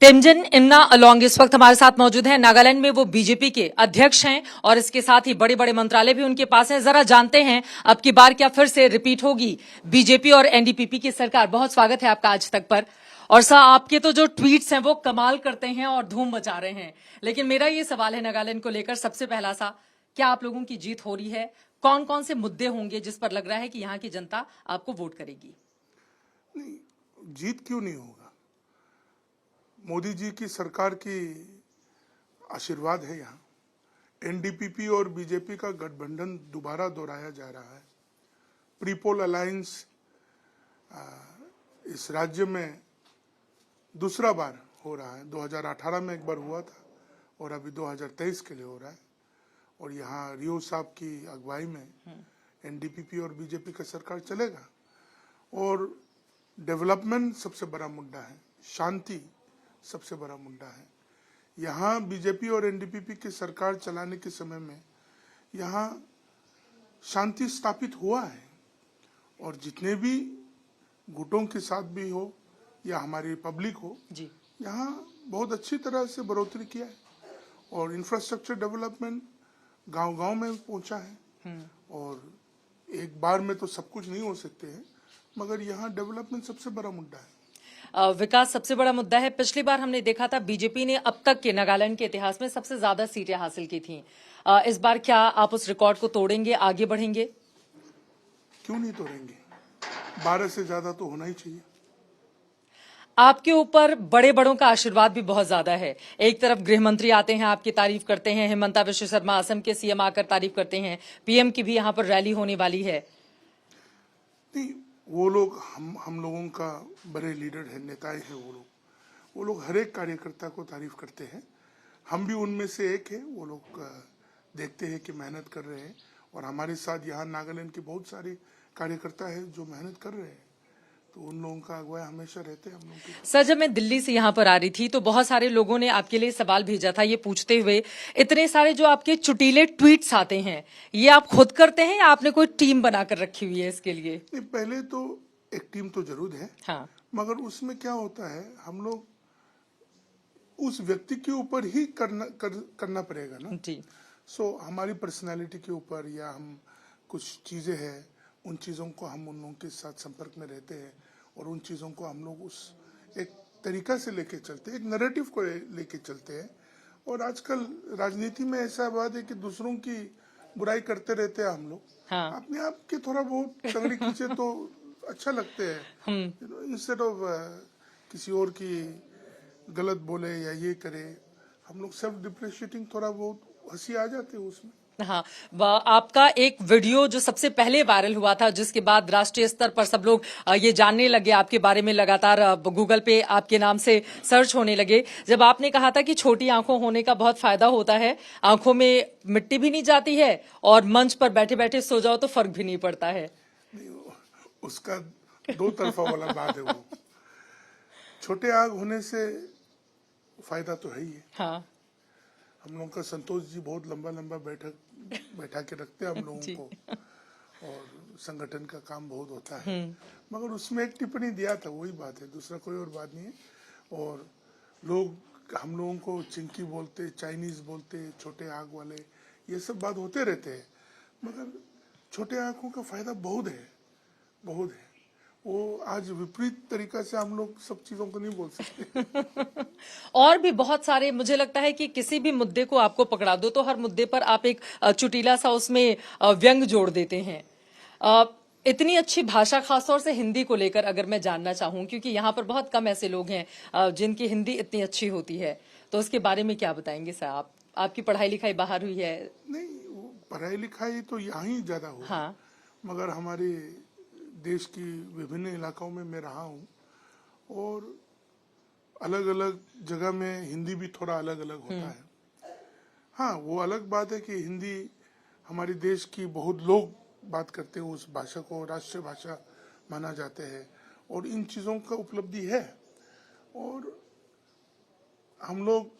तेमजिन इन्ना अलोंग इस वक्त हमारे साथ मौजूद हैं। नागालैंड में वो बीजेपी के अध्यक्ष हैं और इसके साथ ही बड़े बड़े मंत्रालय भी उनके पास हैं। जरा जानते हैं अब की बार क्या फिर से रिपीट होगी बीजेपी और एनडीपीपी की सरकार। बहुत स्वागत है आपका आज तक पर। और सर आपके तो जो ट्वीट्स हैं वो कमाल करते हैं और धूम मचा रहे हैं। लेकिन मेरा ये सवाल है नागालैंड को लेकर, सबसे पहला सा, क्या आप लोगों की जीत हो रही है? कौन कौन से मुद्दे होंगे जिस पर लग रहा है कि यहाँ की जनता आपको वोट करेगी? नहीं, जीत क्यों नहीं होगा? मोदी जी की सरकार की आशीर्वाद है। यहाँ एनडीपीपी और बीजेपी का गठबंधन दोबारा दोहराया जा रहा है। प्रीपोल अलायंस इस राज्य में दूसरा बार हो रहा है। 2018 में एक बार हुआ था और अभी 2023 के लिए हो रहा है। और यहाँ रियो साहब की अगुवाई में एनडीपीपी और बीजेपी का सरकार चलेगा। और डेवलपमेंट सबसे बड़ा मुद्दा है, शांति सबसे बड़ा मुद्दा है। यहाँ बीजेपी और एनडीपीपी की सरकार चलाने के समय में यहाँ शांति स्थापित हुआ है। और जितने भी गुटों के साथ भी हो या हमारी पब्लिक हो जी, यहाँ बहुत अच्छी तरह से बढ़ोतरी किया है। और इंफ्रास्ट्रक्चर डेवलपमेंट गांव-गांव में पहुंचा है। और एक बार में तो सब कुछ नहीं हो सकते हैं, मगर यहाँ डेवलपमेंट सबसे बड़ा मुद्दा है। विकास सबसे बड़ा मुद्दा है। पिछली बार हमने देखा था बीजेपी ने अब तक के नागालैंड के इतिहास में सबसे ज्यादा सीटें हासिल की थी। इस बार क्या आप उस रिकॉर्ड को तोड़ेंगे, आगे बढ़ेंगे? क्यों नहीं तोड़ेंगे? 12 से ज्यादा तो होना ही चाहिए। आपके ऊपर बड़े बड़ों का आशीर्वाद भी बहुत ज्यादा है। एक तरफ गृह मंत्री आते हैं, आपकी तारीफ करते हैं, हेमंता विश्व शर्मा असम के सीएम आकर तारीफ करते हैं, पीएम की भी यहाँ पर रैली होने वाली है। नहीं, वो लोग हम लोगों का बड़े लीडर है, नेताएं हैं वो लोग हर एक कार्यकर्ता को तारीफ करते हैं। हम भी उनमें से एक है। वो लोग देखते हैं कि मेहनत कर रहे हैं और हमारे साथ यहाँ नागालैंड के बहुत सारे कार्यकर्ता है जो मेहनत कर रहे हैं, तो उन लोगों का अगुवाई हमेशा रहते हैं हम लोग की। सर, जब मैं दिल्ली से यहाँ पर आ रही थी तो बहुत सारे लोगों ने आपके लिए सवाल भेजा था, ये पूछते हुए, इतने सारे जो आपके चुटीले ट्वीट्स आते हैं, ये आप खुद करते हैं या आपने कोई टीम बनाकर रखी हुई है इसके लिए? नहीं, पहले तो एक टीम तो जरूर है। हाँ, मगर उसमें क्या होता है, हम लोग उस व्यक्ति के ऊपर ही करना पड़ेगा ना जी। सो हमारी पर्सनालिटी के ऊपर या हम कुछ चीज़ें हैं, उन चीज़ों को हम उन लोगों के साथ संपर्क में रहते हैं और उन चीज़ों को हम लोग उस एक तरीका से लेके चलते हैं, एक नैरेटिव को लेके चलते हैं। और आजकल राजनीति में ऐसा बात है कि दूसरों की बुराई करते रहते हैं हम लोग। हाँ। अपने आप के थोड़ा बहुत टंगड़ी खींचे तो अच्छा लगते हैं, इंस्टेड ऑफ किसी और की गलत बोले या ये करे। हम लोग सेल्फ डिप्रिशिएटिंग, थोड़ा बहुत हंसी आ जाती है उसमें। हाँ, आपका एक वीडियो जो सबसे पहले वायरल हुआ था, जिसके बाद राष्ट्रीय स्तर पर सब लोग ये जानने लगे आपके बारे में, लगातार गूगल पे आपके नाम से सर्च होने लगे, जब आपने कहा था कि छोटी आंखों होने का बहुत फायदा होता है, आंखों में मिट्टी भी नहीं जाती है और मंच पर बैठे बैठे सो जाओ तो फर्क भी नहीं पड़ता है। नहीं, उसका दो तरफा वाला बात है। वो छोटे आग होने से फायदा तो है ही है। हाँ हम लोगों का संतोष जी बहुत लंबा बैठा के रखते हैं हम लोगों को, और संगठन का काम बहुत होता है। मगर उसमें एक टिप्पणी दिया था, वही बात है, दूसरा कोई और बात नहीं है। और लोग हम लोगों को चिंकी बोलते, चाइनीज बोलते, छोटे आग वाले, ये सब बात होते रहते हैं। मगर छोटे आंखों का फायदा बहुत है। वो आज विपरीत तरीका से हम लोग सब चीजों को नहीं बोल सकते। और भी बहुत सारे, मुझे लगता है कि किसी भी मुद्दे को आपको पकड़ा दो तो हर मुद्दे पर आप एक चुटीला सा उसमें व्यंग जोड़ देते हैं। इतनी अच्छी भाषा, खासतौर से हिंदी को लेकर अगर मैं जानना चाहूं, क्योंकि यहाँ पर बहुत कम ऐसे लोग हैं जिनकी हिंदी इतनी अच्छी होती है, तो उसके बारे में क्या बताएंगे सर आप? आपकी पढ़ाई लिखाई बाहर हुई है? नहीं, वो पढ़ाई लिखाई तो यहाँ ही ज्यादा हुआ। हाँ, मगर हमारे देश की विभिन्न इलाकों में मैं रहा हूँ और अलग अलग जगह में हिंदी भी थोड़ा अलग अलग होता है। हाँ, वो अलग बात है कि हिंदी हमारे देश की बहुत लोग बात करते हैं, उस भाषा को राष्ट्रीय भाषा माना जाते हैं और इन चीज़ों का उपलब्धि है। और हम लोग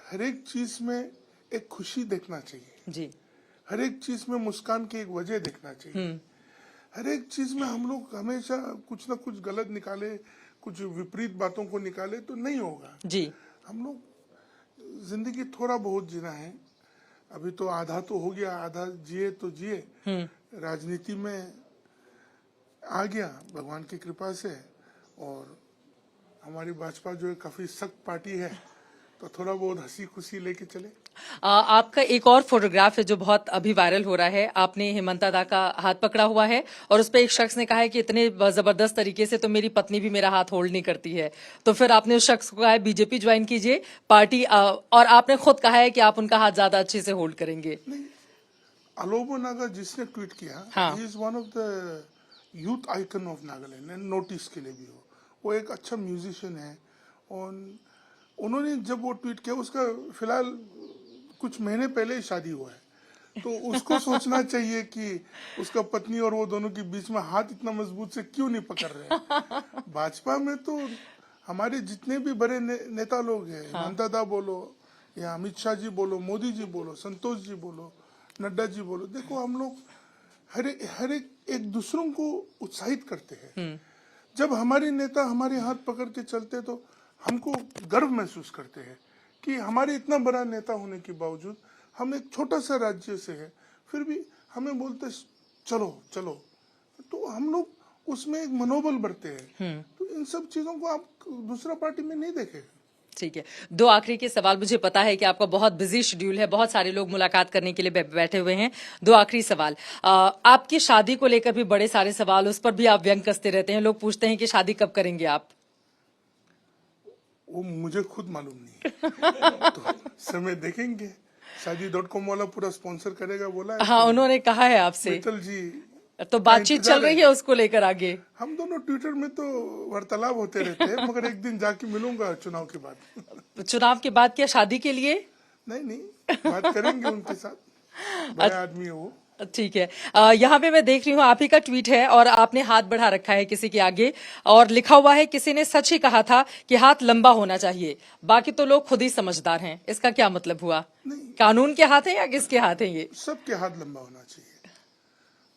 हर एक चीज़ में एक खुशी देखना चाहिए जी। हर एक चीज़ में मुस्कान की एक वजह देखना चाहिए। हर एक चीज में हम लोग हमेशा कुछ ना कुछ गलत निकाले, कुछ विपरीत बातों को निकाले तो नहीं होगा। जी, हम लोग जिंदगी थोड़ा बहुत जीना है, अभी तो आधा तो हो गया, आधा जिए तो जिए। राजनीति में आ गया भगवान की कृपा से, और हमारी भाजपा जो है काफी सख्त पार्टी है, तो थोड़ा बहुत हंसी खुशी लेके चले। आपका एक और फोटोग्राफ है जो बहुत अभी वायरल हो रहा है। आपने हेमंता दा का हाथ पकड़ा हुआ है और उस पर एक शख्स ने कहा है कि इतने जबरदस्त तरीके से तो मेरी पत्नी भी मेरा हाथ होल्ड नहीं करती है। तो फिर आपने उस शख्स को कहा है बीजेपी ज्वाइन कीजिए पार्टी, और आपने खुद कहा है कि आप उनका हाथ ज्यादा अच्छे से होल्ड करेंगे। नहीं, अलोबो नागा जिसने ट्वीट किया, हाँ। He is one of the youth icon of Nagaland, and notice के लिए भी वो एक अच्छा म्यूजिशियन है। और उन्होंने जब वो ट्वीट किया, उसका फिलहाल कुछ महीने पहले ही शादी हुआ है, तो उसको सोचना चाहिए कि उसका पत्नी और वो दोनों के बीच में हाथ इतना मजबूत से क्यों नहीं पकड़ रहे। भाजपा में तो हमारे जितने भी बड़े नेता लोग हैं, हेमंता दा बोलो या अमित शाह जी बोलो, मोदी जी बोलो, संतोष जी बोलो, नड्डा जी बोलो, देखो हम लोग हर एक दूसरों को उत्साहित करते हैं। जब हमारे नेता हमारे हाथ पकड़ के चलते तो हमको गर्व महसूस करते हैं कि हमारे इतना बड़ा नेता होने के बावजूद हम एक छोटा सा राज्य से है, फिर भी हमें बोलते चलो चलो, तो हम लोग उसमें एक मनोबल बढ़ते हैं। तो इन सब चीजों को आप दूसरा पार्टी में नहीं देखेंगे। ठीक है, दो आखिरी के सवाल। मुझे पता है कि आपका बहुत बिजी शेड्यूल है, बहुत सारे लोग मुलाकात करने के लिए बैठे हुए हैं। दो आखिरी सवाल। आपकी शादी को लेकर भी बड़े सारे सवाल, उस पर भी आप व्यंग कसते रहते हैं। लोग पूछते हैं कि शादी कब करेंगे आप? वो मुझे खुद मालूम नहीं। तो समय देखेंगे। शादी.com वाला पूरा स्पॉन्सर करेगा बोला है। हाँ, उन्होंने कहा है आपसे। मित्तल जी, तो बातचीत चल रही है उसको लेकर आगे? हम दोनों ट्विटर में तो वार्तालाप होते रहते हैं, मगर एक दिन जाके मिलूंगा चुनाव के बाद। चुनाव के बाद क्या शादी के लिए? नहीं, बात करेंगे उनके साथ, बड़ा आदमी है वो। ठीक है। यहाँ पे मैं देख रही हूँ आप ही का ट्वीट है और आपने हाथ बढ़ा रखा है किसी के आगे और लिखा हुआ है किसी ने सच ही कहा था कि हाथ लंबा होना चाहिए, बाकी तो लोग खुद ही समझदार हैं। इसका क्या मतलब हुआ? कानून के हाथ है या किसके हाथ है ये? सबके हाथ लंबा होना चाहिए।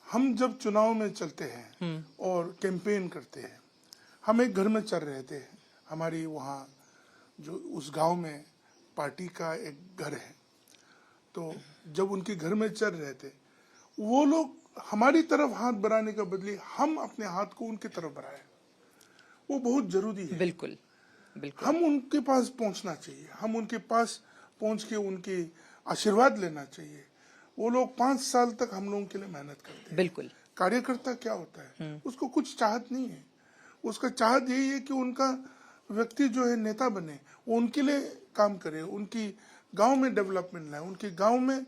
हम जब चुनाव में चलते हैं और कैंपेन करते हैं, हम एक घर में चल रहे थे, हमारी वहाँ जो उस गांव में पार्टी का एक घर है, तो जब उनके घर में चल रहे थे, वो लोग हमारी तरफ हाथ बढ़ाने का बदले हम अपने हाथ को उनकी तरफ बढ़ाए। वो बहुत जरूरी है। बिल्कुल बिल्कुल। हम उनके पास पहुंचना चाहिए, हम उनके पास पहुंच के उनके आशीर्वाद लेना चाहिए। वो लोग 5 साल तक हम लोगों के लिए मेहनत करते हैं। बिल्कुल। कार्यकर्ता क्या होता है, उसको कुछ चाहत नहीं है, उसका चाहत यही है कि उनका व्यक्ति जो है नेता बने, वो उनके लिए काम करे, उनकी गांव में डेवलपमेंट लाए, उनके गांव में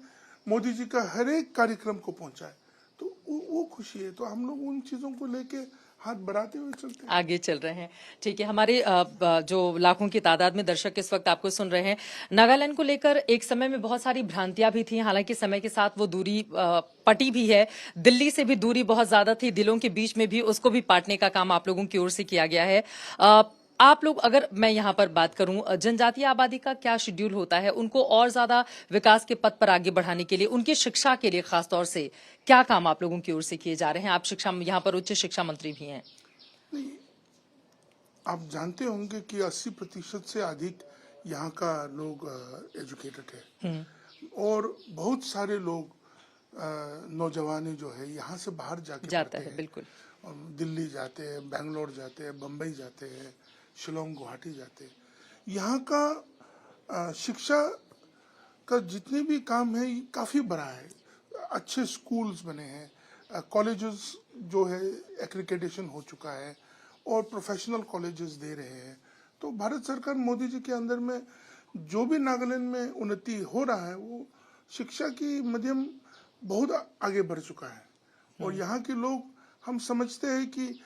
मोदी जी का हर एक कार्यक्रम को पहुंचाए, तो वो खुशी है। तो हम लोग उन चीजों को लेके हाथ बढ़ाते हुए चलते हैं, आगे चल रहे हैं। ठीक है, हमारे जो लाखों की तादाद में दर्शक इस वक्त आपको सुन रहे हैं, नागालैंड को लेकर एक समय में बहुत सारी भ्रांतियां भी थी, हालांकि समय के साथ वो दूरी पटी भी है। दिल्ली से भी दूरी बहुत ज्यादा थी, दिलों के बीच में भी उसको भी पाटने का काम आप लोगों की ओर से किया गया है। आप लोग, अगर मैं यहाँ पर बात करूं, जनजातीय आबादी का क्या शेड्यूल होता है, उनको और ज्यादा विकास के पथ पर आगे बढ़ाने के लिए, उनकी शिक्षा के लिए खासतौर से क्या काम आप लोगों की ओर से किए जा रहे हैं? आप शिक्षा, यहाँ पर उच्च शिक्षा मंत्री भी हैं। नहीं, आप जानते होंगे कि 80% से अधिक यहाँ का लोग एजुकेटेड है, और बहुत सारे लोग नौजवान जो है यहाँ से बाहर जाता है। बिल्कुल। और दिल्ली जाते हैं, बेंगलोर जाते हैं, बम्बई जाते हैं, शिलोंग, गुवाहाटी जाते हैं। यहाँ का शिक्षा का जितने भी काम है ये काफ़ी बड़ा है। अच्छे स्कूल्स बने हैं, कॉलेजेस जो है एक्रीडिटेशन हो चुका है, और प्रोफेशनल कॉलेजेस दे रहे हैं। तो भारत सरकार मोदी जी के अंदर में जो भी नागालैंड में उन्नति हो रहा है, वो शिक्षा की माध्यम बहुत आगे बढ़ चुका है। और यहाँ के लोग, हम समझते हैं कि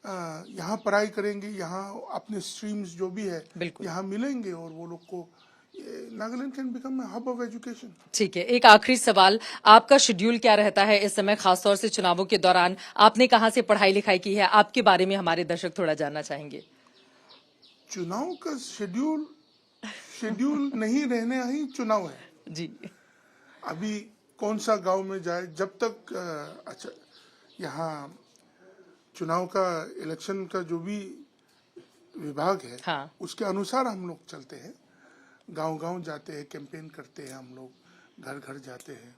यहाँ पढ़ाई करेंगे, यहाँ अपने स्ट्रीम्स जो भी है यहाँ मिलेंगे, और वो लोग को Nagaland can become a hub of education. ठीक है, एक आखिरी सवाल, आपका शेड्यूल क्या रहता है इस समय, खासतौर से चुनावों के दौरान? आपने कहाँ से पढ़ाई लिखाई की है, आपके बारे में हमारे दर्शक थोड़ा जानना चाहेंगे। चुनाव का शेड्यूल नहीं रहने ही चुनाव है जी। अभी कौन सा गांव में जाए, जब तक यहाँ चुनाव का इलेक्शन का जो भी विभाग है, हाँ। उसके अनुसार हम लोग चलते हैं। गांव-गांव जाते हैं, कैंपेन करते हैं, हम लोग घर-घर जाते हैं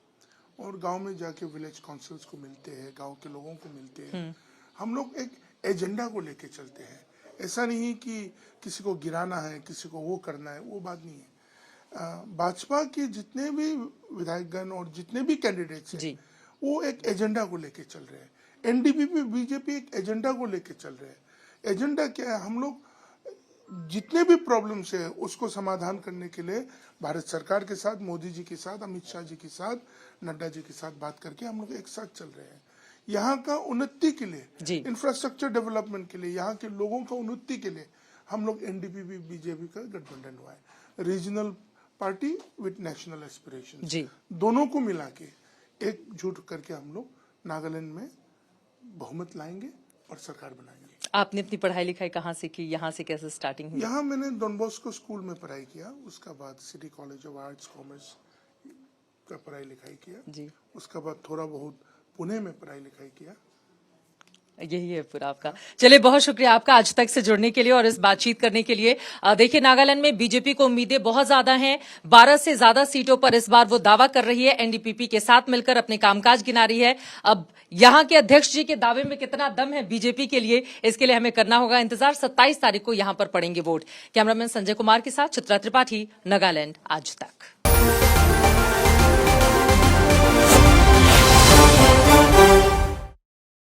और गांव में जाके विलेज काउंसिल्स को मिलते हैं, गांव के लोगों को मिलते हैं। हम लोग एक एजेंडा को लेके चलते हैं। ऐसा नहीं कि किसी को गिराना है, किसी को वो करना है, वो बात नहीं है। भाजपा के जितने भी विधायकगण और जितने भी कैंडिडेट्स हैं, वो एक एजेंडा को लेके चल रहे हैं। एनडीपीपी, बीजेपी एक एजेंडा को लेके चल रहे हैं। एजेंडा क्या है? हम लोग जितने भी प्रॉब्लम्स है उसको समाधान करने के लिए भारत सरकार के साथ, मोदी जी के साथ, अमित शाह जी के साथ, नड्डा जी के साथ बात करके हम लोग एक साथ चल रहे हैं। यहाँ का उन्नति के लिए, इंफ्रास्ट्रक्चर डेवलपमेंट के लिए, यहाँ के लोगों का उन्नति के लिए हम लोग एनडीपीपी बीजेपी का गठबंधन हुआ है। Regional party with national aspiration, दोनों को मिला के एकजुट करके हम लोग नागालैंड में बहुमत लाएंगे और सरकार बनाएंगे। आपने अपनी पढ़ाई लिखाई कहाँ से की, यहाँ से कैसे स्टार्टिंग हुई? यहाँ मैंने डॉन बॉस्को स्कूल में पढ़ाई किया, उसका बाद city college of arts commerce का पढ़ाई लिखाई किया, उसका बाद थोड़ा बहुत पुणे में पढ़ाई लिखाई किया। यही है पूरा आपका। चलिए, बहुत शुक्रिया आपका आज तक से जुड़ने के लिए और इस बातचीत करने के लिए। देखिए, नागालैंड में बीजेपी को उम्मीदें बहुत ज्यादा हैं। 12 से ज्यादा सीटों पर इस बार वो दावा कर रही है, एनडीपीपी के साथ मिलकर अपने कामकाज गिना रही है। अब यहां के अध्यक्ष जी के दावे में कितना दम है बीजेपी के लिए, इसके लिए हमें करना होगा इंतजार। 27 तारीख को यहां पर पड़ेंगे वोट। कैमरामैन संजय कुमार के साथ चित्रा त्रिपाठी, नागालैंड आज तक।